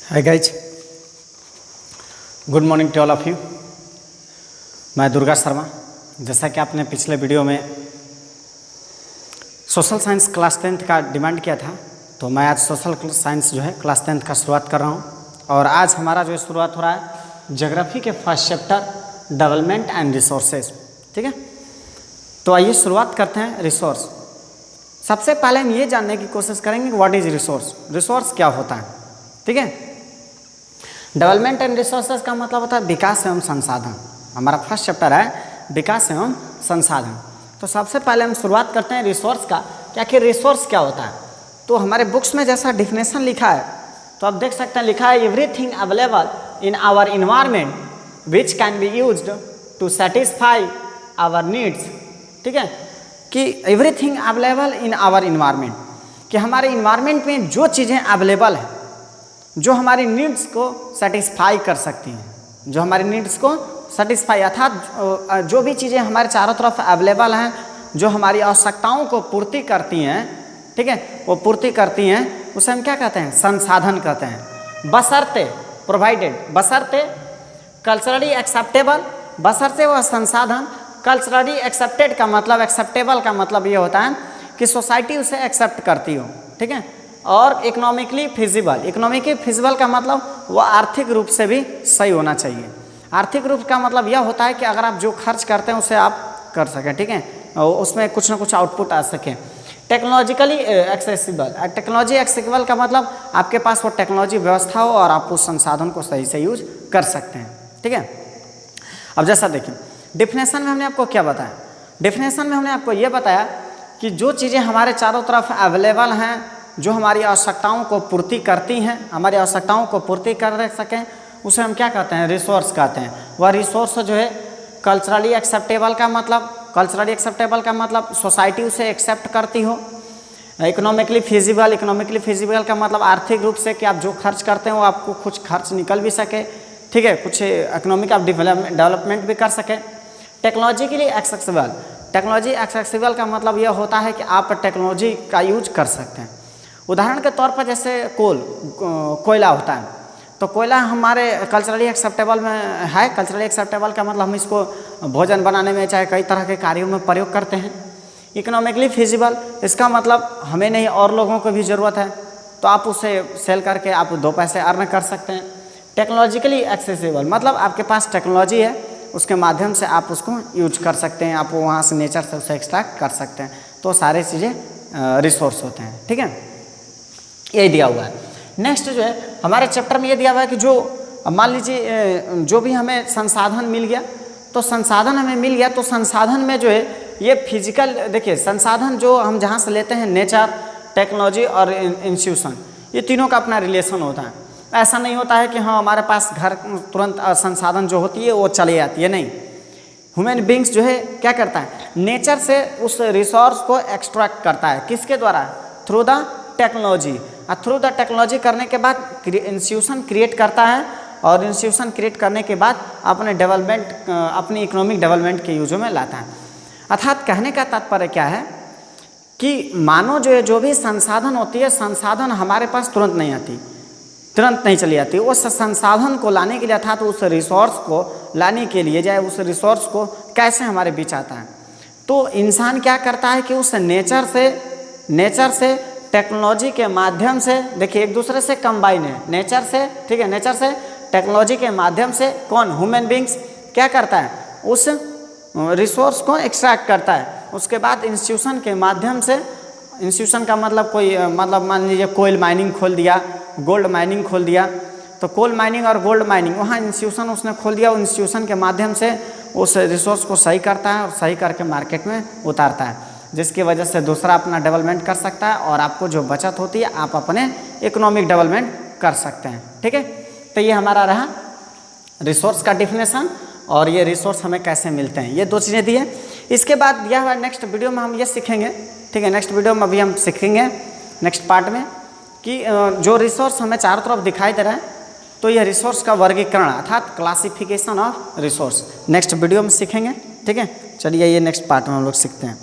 Hi guys, good morning to all of you. मैं दुर्गा शर्मा। जैसा कि आपने पिछले वीडियो में सोशल साइंस क्लास 10th का डिमांड किया था, तो मैं आज सोशल साइंस जो है क्लास 10th का शुरुआत कर रहा हूँ। और आज हमारा जो शुरुआत हो रहा है ज्योग्राफी के first chapter development and resources. ठीक है, तो आइए शुरुआत करते हैं। रिसोर्स, सबसे पहले हम ये जानने की कोशिश करेंगे कि व्हाट इज रिसोर्स। रिसोर्स क्या होता है? ठीक है, डेवलपमेंट एंड रिसोर्सेज का मतलब होता है विकास एवं संसाधन। हमारा फर्स्ट चैप्टर है विकास एवं संसाधन। तो सबसे पहले हम शुरुआत करते हैं रिसोर्स का। क्या कि रिसोर्स क्या होता है? तो हमारे बुक्स में जैसा डिफिनेशन लिखा है तो आप देख सकते हैं, लिखा है everything available in our environment which can be used to satisfy our needs. ठीक है, कि everything available in our environment, कि हमारे इन्वायरमेंट में जो चीज़ें अवेलेबल हैं जो हमारी नीड्स को सेटिस्फाई कर सकती हैं, जो हमारी नीड्स को सेटिस्फाई, अर्थात जो भी चीज़ें हमारे चारों तरफ अवेलेबल हैं जो हमारी आवश्यकताओं को पूर्ति करती हैं, ठीक है, वो पूर्ति करती हैं, उसे हम क्या कहते हैं? संसाधन कहते हैं। बशर्ते प्रोवाइडेड, बशर्ते कल्चरली एक्सेप्टेबल, बशर्ते वह संसाधन कल्चरली एक्सेप्टेड का मतलब, एक्सेप्टेबल का मतलब ये होता है कि सोसाइटी उसे एक्सेप्ट करती हो। ठीक है, और इकोनॉमिकली फिजिबल, इकोनॉमिकली फिजिबल का मतलब वह आर्थिक रूप से भी सही होना चाहिए। आर्थिक रूप का मतलब यह होता है कि अगर आप जो खर्च करते हैं उसे आप कर सकें, ठीक है, और उसमें कुछ ना कुछ आउटपुट आ सके। टेक्नोलॉजिकली एक्सेसिबल, टेक्नोलॉजी एक्सेसिबल का मतलब आपके पास वो टेक्नोलॉजी व्यवस्था हो और आप उस संसाधन को सही से यूज कर सकते हैं। ठीक है, अब जैसा देखिए डिफिनेशन में हमने आपको क्या बताया? डिफिनेशन में हमने आपको ये बताया कि जो चीज़ें हमारे चारों तरफ अवेलेबल हैं जो हमारी आवश्यकताओं को पूर्ति करती हैं, हमारी आवश्यकताओं को पूर्ति कर सकें, उसे हम क्या कहते हैं? रिसोर्स कहते हैं। वह रिसोर्स जो है कल्चरली एक्सेप्टेबल का मतलब, कल्चरली एक्सेप्टेबल का मतलब सोसाइटी उसे एक्सेप्ट करती हो। इकोनॉमिकली फिजिबल, इकोनॉमिकली फिजिबल का मतलब आर्थिक रूप से कि आप जो खर्च करते हैं वो आपको कुछ खर्च निकल भी सके, ठीक है, कुछ इकोनॉमिक आप डेवलपमेंट भी कर सकें। टेक्नोलॉजिकली एक्सेसिबल, टेक्नोलॉजी एक्सेसिबल का मतलब यह होता है कि आप टेक्नोलॉजी का यूज कर सकते हैं। उदाहरण के तौर पर जैसे कोयला होता है, तो कोयला हमारे कल्चरली एक्सेप्टेबल में है। कल्चरली एक्सेप्टेबल का मतलब हम इसको भोजन बनाने में चाहे कई तरह के कार्यों में प्रयोग करते हैं। इकोनॉमिकली फिजिबल, इसका मतलब हमें नहीं और लोगों को भी ज़रूरत है तो आप उसे सेल करके आप 2 पैसे अर्न कर सकते हैं। टेक्नोलॉजिकली एक्सेसिबल मतलब आपके पास टेक्नोलॉजी है, उसके माध्यम से आप उसको यूज कर सकते हैं, आप वहाँ से नेचर से उसे एक्सट्रैक्ट कर सकते हैं। तो सारे चीज़ें रिसोर्स होते हैं। ठीक है, ये दिया हुआ है। नेक्स्ट जो है हमारे चैप्टर में ये दिया हुआ है कि जो मान लीजिए जो भी हमें संसाधन मिल गया, तो संसाधन हमें मिल गया तो संसाधन में जो है ये फिजिकल, देखिए संसाधन जो हम जहाँ से लेते हैं, नेचर, टेक्नोलॉजी और इंस्टीट्यूशन, ये तीनों का अपना रिलेशन होता है। ऐसा नहीं होता है कि हाँ हमारे पास घर तुरंत संसाधन जो होती है वो चली जाती है, नहीं। ह्यूमन बींग्स जो है क्या करता है? नेचर से उस रिसोर्स को एक्सट्रैक्ट करता है। किसके द्वारा? Through the technology. और थ्रू द टेक्नोलॉजी करने के बाद इंस्टीट्यूशन क्रिएट करता है, और इंस्टीट्यूशन क्रिएट करने के बाद अपने डेवलपमेंट, अपनी इकोनॉमिक डेवलपमेंट के यूजों में लाता है। अर्थात कहने का तात्पर्य क्या है कि मानो जो भी संसाधन होती है, संसाधन हमारे पास तुरंत नहीं आती, तुरंत नहीं चली जाती। उस संसाधन को लाने के लिए, अर्थात उस रिसोर्स को लाने के लिए, चाहे उस रिसोर्स को कैसे हमारे बीच आता है, तो इंसान क्या करता है कि उस नेचर से टेक्नोलॉजी के माध्यम से, देखिए एक दूसरे से कंबाइन है, नेचर से, ठीक है, नेचर से टेक्नोलॉजी के माध्यम से कौन? ह्यूमन बींग्स क्या करता है? उस रिसोर्स को एक्सट्रैक्ट करता है। उसके बाद इंस्टीट्यूशन के माध्यम से, इंस्टीट्यूशन का मतलब कोई मतलब मान लीजिए कोयल माइनिंग खोल दिया, गोल्ड माइनिंग खोल दिया, तो कोल माइनिंग और गोल्ड माइनिंग वहाँ इंस्टीट्यूशन उसने खोल दिया, उस इंस्टीट्यूशन के माध्यम से उस रिसोर्स को सही करता है और सही करके मार्केट में उतारता है, जिसकी वजह से दूसरा अपना डेवलपमेंट कर सकता है और आपको जो बचत होती है आप अपने इकोनॉमिक डेवलपमेंट कर सकते हैं। ठीक है, तो ये हमारा रहा रिसोर्स का डिफिनेशन, और ये रिसोर्स हमें कैसे मिलते हैं, ये 2 चीज़ें दी है। इसके बाद दिया हुआ नेक्स्ट वीडियो में हम ये सीखेंगे, ठीक है, नेक्स्ट वीडियो में अभी हम सीखेंगे नेक्स्ट पार्ट में कि जो रिसोर्स हमें चारों तरफ दिखाई दे रहा है, तो ये रिसोर्स का वर्गीकरण अर्थात classification of resource next video में सीखेंगे। ठीक है, चलिए ये नेक्स्ट पार्ट में हम लोग सीखते हैं।